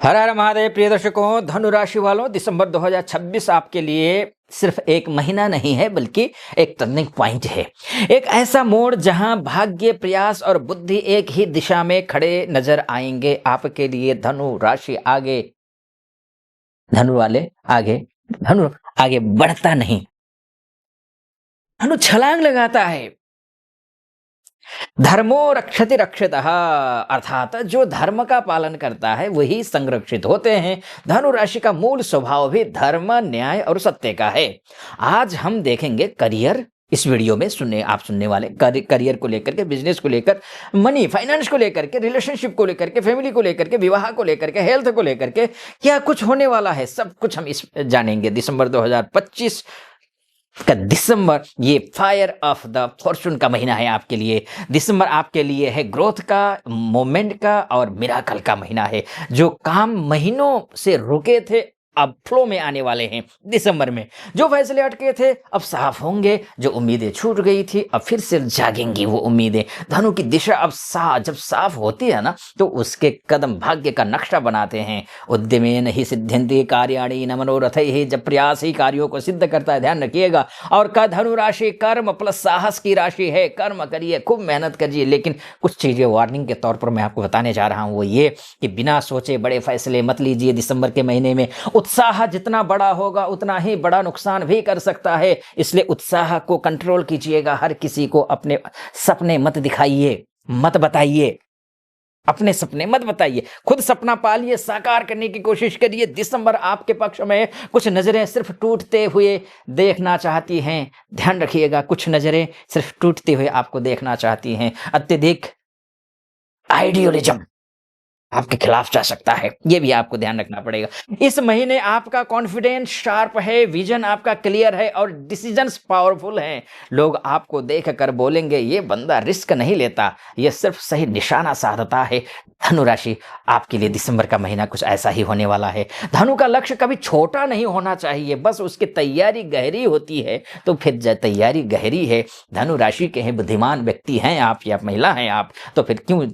हर हर महादेव प्रिय दर्शकों, धनु राशि वालों, दिसंबर 2026 आपके लिए सिर्फ एक महीना नहीं है बल्कि एक टर्निंग पॉइंट है। एक ऐसा मोड़ जहां भाग्य, प्रयास और बुद्धि एक ही दिशा में खड़े नजर आएंगे आपके लिए। धनु राशि आगे, धनु वाले आगे, धनु आगे बढ़ता नहीं, धनु छलांग लगाता है। धर्मो रक्षति रक्षितः, अर्थात जो धर्म का पालन करता है वही संरक्षित होते हैं। धनु राशि का मूल स्वभाव भी धर्म, न्याय और सत्य का है। आज हम देखेंगे करियर। इस वीडियो में सुनने वाले करियर को लेकर के, बिजनेस को लेकर, मनी फाइनेंस को लेकर के, रिलेशनशिप को लेकर के, फैमिली को लेकर के, विवाह को लेकर के, हेल्थ को लेकर के क्या कुछ होने वाला है, सब कुछ हम इस जानेंगे। दिसंबर 2025 का दिसंबर ये फायर ऑफ द फॉर्चून का महीना है आपके लिए। दिसंबर आपके लिए है ग्रोथ का, मोमेंट का और मिराकल का महीना है। जो काम महीनों से रुके थे अब फ्लो में आने वाले हैं। दिसंबर में जो फैसले अटके थे अब साफ होंगे, जो उम्मीदें छूट गई थी अब फिर से जागेंगी वो उम्मीदें। धनु की दिशा अब जब साफ होती है ना तो उसके कदम भाग्य का नक्शा बनाते हैं। उद्यमेन ही सिद्ध्यन्ति कार्याणि न मनोरथैः, जब प्रयास ही कार्यों को सिद्ध करता है, ध्यान रखिएगा। और का धनु राशि कर्म प्लस साहस की राशि है। कर्म करिए, खूब मेहनत करिए, लेकिन कुछ चीजें वार्निंग के तौर पर मैं आपको बताने जा रहा हूं, वो ये कि बिना सोचे बड़े फैसले मत लीजिए। दिसंबर के महीने में उत्साह जितना बड़ा होगा उतना ही बड़ा नुकसान भी कर सकता है, इसलिए उत्साह को कंट्रोल कीजिएगा। हर किसी को अपने सपने मत दिखाइए, मत बताइए, अपने सपने मत बताइए, खुद सपना पालिए, साकार करने की कोशिश करिए। दिसंबर आपके पक्ष में। कुछ नजरें सिर्फ टूटते हुए देखना चाहती हैं, ध्यान रखिएगा, कुछ नजरें सिर्फ टूटते हुए आपको देखना चाहती हैं। अत्यधिक आइडियोलिज्म आपके खिलाफ जा सकता है, यह भी आपको ध्यान रखना पड़ेगा। इस महीने आपका कॉन्फिडेंस शार्प है, विजन आपका क्लियर है और डिसीजंस पावरफुल हैं। लोग आपको देखकर बोलेंगे ये बंदा रिस्क नहीं लेता, ये सिर्फ सही निशाना साधता है। धनु राशि आपके लिए दिसंबर का महीना कुछ ऐसा ही होने वाला है। धनु का लक्ष्य कभी छोटा नहीं होना चाहिए, बस उसकी तैयारी गहरी होती है। तो फिर जब तैयारी गहरी है, धनु राशि के हैं, बुद्धिमान व्यक्ति हैं आप या महिला हैं आप, तो फिर क्यों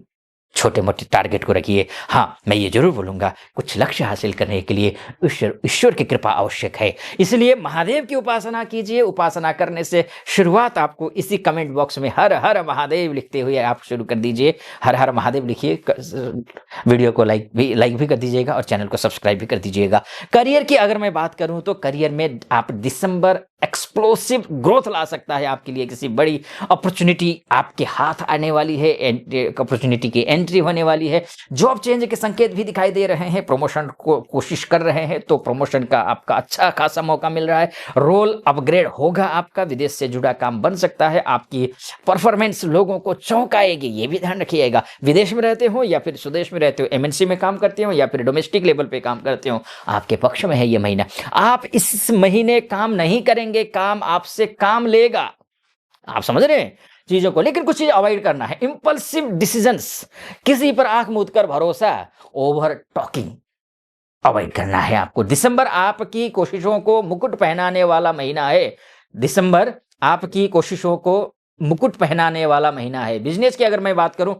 छोटे मोटे टारगेट को रखिए। हाँ, मैं ये जरूर बोलूंगा, कुछ लक्ष्य हासिल करने के लिए ईश्वर की कृपा आवश्यक है, इसलिए महादेव की उपासना कीजिए। उपासना करने से शुरुआत आपको इसी कमेंट बॉक्स में हर हर महादेव लिखते हुए आप शुरू कर दीजिए। हर हर महादेव लिखिए, वीडियो को लाइक भी कर दीजिएगा और चैनल को सब्सक्राइब भी कर दीजिएगा। करियर की अगर मैं बात करूं तो करियर में आप दिसंबर एक्सप्लोसिव ग्रोथ ला सकता है आपके लिए। किसी बड़ी अपॉर्चुनिटी आपके हाथ आने वाली है, अपॉर्चुनिटी की एंट्री होने वाली है। जॉब चेंज के संकेत भी दिखाई दे रहे हैं, प्रमोशन को कोशिश कर रहे हैं तो प्रमोशन का आपका अच्छा खासा मौका मिल रहा है। रोल अपग्रेड होगा आपका, विदेश से जुड़ा काम बन सकता है। आपकी परफॉर्मेंस लोगों को चौंकाएगी, ये भी ध्यान रखिएगा। विदेश में रहते हो या फिर स्वदेश में रहते हो, एमएनसी में काम करते हो या फिर डोमेस्टिक लेवल पे काम करते हो, आपके पक्ष में है ये महीना। आप इस महीने काम नहीं करेंगे, काम आपसे काम लेगा। आप समझ रहे हैं चीजों को, लेकिन कुछ चीज अवॉइड करना है। इंपल्सिव डिसीजंस, किसी पर आंख मूंद कर भरोसा, ओवर टॉकिंग अवॉइड करना है आपको। दिसंबर आपकी कोशिशों को मुकुट पहनाने वाला महीना है। दिसंबर आपकी कोशिशों को मुकुट पहनाने वाला महीना है। बिजनेस की अगर मैं बात करूं,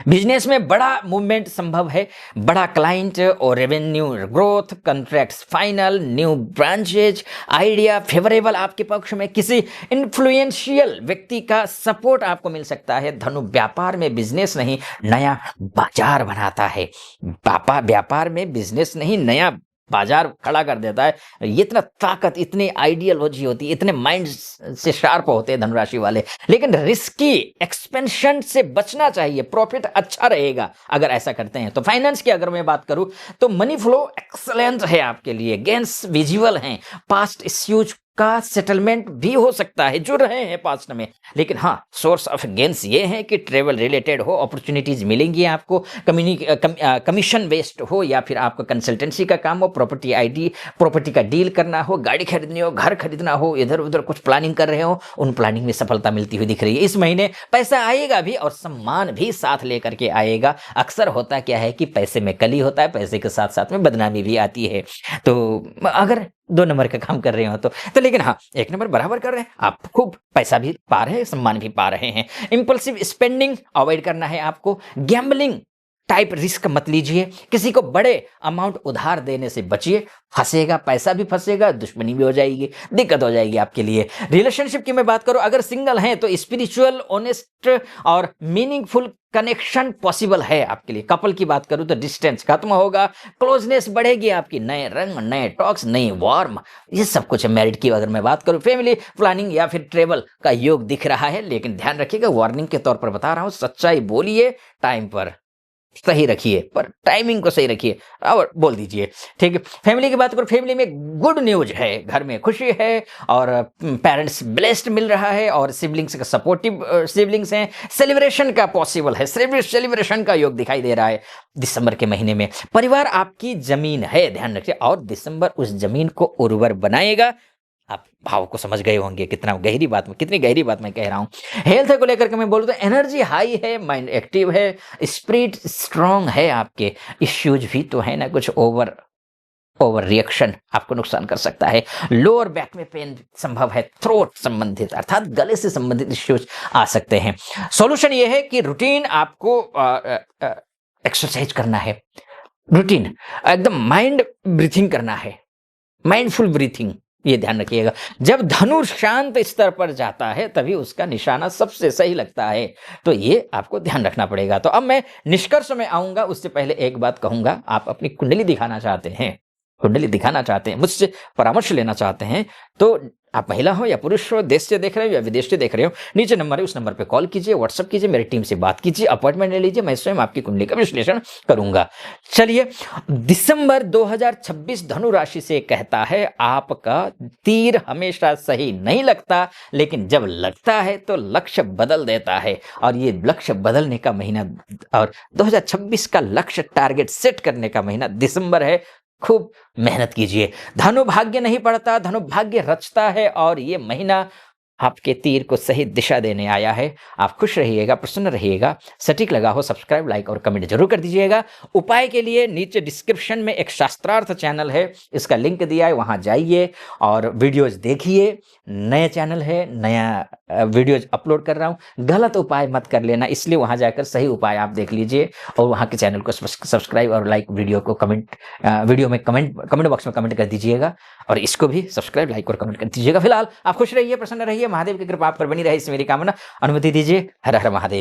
बिजनेस में बड़ा मूवमेंट संभव है। बड़ा क्लाइंट और revenue growth, contracts final, new branches, idea favourable आपके पक्ष में। किसी इन्फ्लुएंशियल व्यक्ति का सपोर्ट आपको मिल सकता है। धनु व्यापार में बिजनेस नहीं नया बाजार बनाता है। व्यापार में बिजनेस नहीं नया बाजार खड़ा कर देता है। ये इतना ताकत, इतनी आइडियोलॉजी होती है, इतने माइंड से शार्प होते हैं धनुराशि वाले। लेकिन रिस्की एक्सपेंशन से बचना चाहिए, प्रॉफिट अच्छा रहेगा अगर ऐसा करते हैं तो। फाइनेंस की अगर मैं बात करूं तो मनी फ्लो एक्सलेंट है आपके लिए, गेन्स विजुअल हैं। पास्ट इश्यूज का सेटलमेंट भी हो सकता है, जो रहे हैं पास्ट में। लेकिन हाँ, सोर्स ऑफ गेन्स ये है कि ट्रेवल रिलेटेड हो, अपॉर्चुनिटीज मिलेंगी आपको। कमीशन बेस्ड हो या फिर आपको कंसल्टेंसी का काम हो, प्रॉपर्टी का डील करना हो, गाड़ी खरीदनी हो, घर खरीदना हो, इधर उधर कुछ प्लानिंग कर रहे हो, उन प्लानिंग में सफलता मिलती हुई दिख रही है। इस महीने पैसा आएगा भी और सम्मान भी साथ लेकर के आएगा। अक्सर होता क्या है कि पैसे में कली होता है, पैसे के साथ साथ में बदनामी भी आती है। तो अगर 2 नंबर का काम कर रहे हो तो लेकिन हाँ, 1 नंबर बराबर कर रहे हैं आप, खूब पैसा भी पा रहे हैं, सम्मान भी पा रहे हैं। इंपल्सिव स्पेंडिंग अवॉइड करना है आपको। गैम्बलिंग टाइप रिस्क मत लीजिए, किसी को बड़े अमाउंट उधार देने से बचिए, फंसेगा, पैसा भी फंसेगा, दुश्मनी भी हो जाएगी, दिक्कत हो जाएगी आपके लिए। रिलेशनशिप की मैं बात करूं, अगर सिंगल हैं तो स्पिरिचुअल, ऑनेस्ट और मीनिंगफुल कनेक्शन पॉसिबल है आपके लिए। कपल की बात करूं तो डिस्टेंस खत्म होगा, क्लोजनेस बढ़ेगी आपकी, नए रंग, नए टॉक्स, नई वार्म, ये सब कुछ है। मैरिड की अगर मैं बात करूं, फैमिली प्लानिंग या फिर ट्रेवल का योग दिख रहा है, लेकिन ध्यान रखिएगा, वार्निंग के तौर पर बता रहा हूं, सच्चाई बोलिए, टाइम पर सही रखिए, पर टाइमिंग को सही रखिए और बोल दीजिए, ठीक है। फैमिली की बात करो, फैमिली में गुड न्यूज है, घर में खुशी है और पेरेंट्स ब्लेस्ड मिल रहा है और सिबलिंग्स का सपोर्टिव सिबलिंग्स हैं, सेलिब्रेशन का पॉसिबल है, सेलिब्रेशन का योग दिखाई दे रहा है दिसंबर के महीने में। परिवार आपकी जमीन है, ध्यान रखिए, और दिसंबर उस जमीन को उर्वर बनाएगा। आप भाव को समझ गए होंगे कितनी गहरी बात मैं कह रहा हूं। हेल्थ को लेकर के मैं बोलूं तो एनर्जी हाई है, माइंड एक्टिव है, स्पिरिट स्ट्रांग है, आपके इश्यूज भी तो है ना, कुछ ओवर रिएक्शन आपको नुकसान कर सकता है। लोअर बैक में पेन संभव है, थ्रोट संबंधित अर्थात गले से संबंधित इश्यूज आ सकते हैं। सॉल्यूशन ये है कि रूटीन आपको एक्सरसाइज करना है, रूटीन एकदम माइंड ब्रीथिंग करना है, माइंडफुल ब्रीथिंग, ये ध्यान रखिएगा। जब धनु शांत स्तर पर जाता है तभी उसका निशाना सबसे सही लगता है, तो ये आपको ध्यान रखना पड़ेगा। तो अब मैं निष्कर्ष में आऊंगा, उससे पहले एक बात कहूंगा, आप अपनी कुंडली दिखाना चाहते हैं, मुझसे परामर्श लेना चाहते हैं, तो आप महिला हो या पुरुष हो, देश से देख रहे हो या विदेश से देख रहे हो, नीचे नंबर है, उस नंबर पे कॉल कीजिए, व्हाट्सएप कीजिए, मेरी टीम से बात कीजिए, अपॉइंटमेंट ले लीजिए, मैं स्वयं आपकी कुंडली का विश्लेषण करूंगा। चलिए, दिसंबर 2026 धनु राशि से कहता है आपका तीर हमेशा सही नहीं लगता, लेकिन जब लगता है तो लक्ष्य बदल देता है, और ये लक्ष्य बदलने का महीना और 2026 का लक्ष्य टारगेट सेट करने का महीना दिसंबर है। खूब मेहनत कीजिए, धनु भाग्य नहीं पड़ता, धनु भाग्य रचता है, और ये महीना आपके तीर को सही दिशा देने आया है। आप खुश रहिएगा, प्रसन्न रहिएगा, सटीक लगा हो सब्सक्राइब, लाइक और कमेंट जरूर कर दीजिएगा। उपाय के लिए नीचे डिस्क्रिप्शन में एक शास्त्रार्थ चैनल है, इसका लिंक दिया है, वहां जाइए और वीडियोज देखिए। नया चैनल है, नया वीडियोज अपलोड कर रहा हूं, गलत उपाय मत कर लेना, इसलिए वहां जाकर सही उपाय आप देख लीजिए और वहां के चैनल को सब्सक्राइब और लाइक, वीडियो को वीडियो में कमेंट बॉक्स में कमेंट कर दीजिएगा, और इसको भी सब्सक्राइब, लाइक और कमेंट कर दीजिएगा। फिलहाल आप खुश रहिए, प्रसन्न रहिए, महादेव की कृपा आप पर बनी रहे, इसमें मेरी कामना। अनुमति दीजिए। हर हर महादेव।